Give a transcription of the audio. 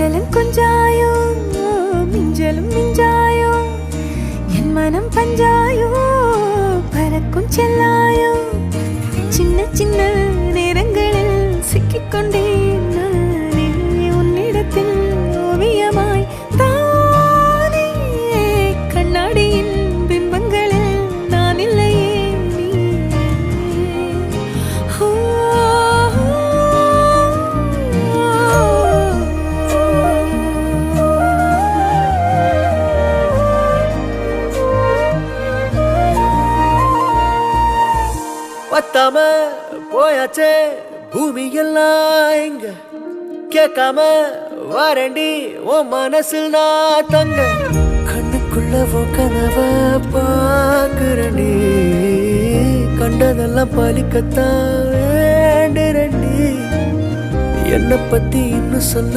கொஞ்சலும் கொஞ்சாயோ மிஞ்சலும் மிஞ்சாயோ என் மனம் பஞ்சாயோ பறக்கும் செல்லாயோ சின்ன சின்ன நேரங்களில் சிக்கிக்கொண்டேன் நானே உன்னிடத்தில் ஓவியமாய் தானே கண்ணாடியின் பிம்பங்களில் நான் இல்லையே நீ பத்தாம போயாச்சே பூமி எல்லாம் இங்க கேட்காம வாரண்டி உன் மனசில் நான் தங்க கண்ணுக்குள்ள உன் கனவ பாக்குறண்டி கண்டதெல்லாம் பலிக்கத்தான் வேண்டுறண்டி என்னை பத்தி இன்னும் சொல்ல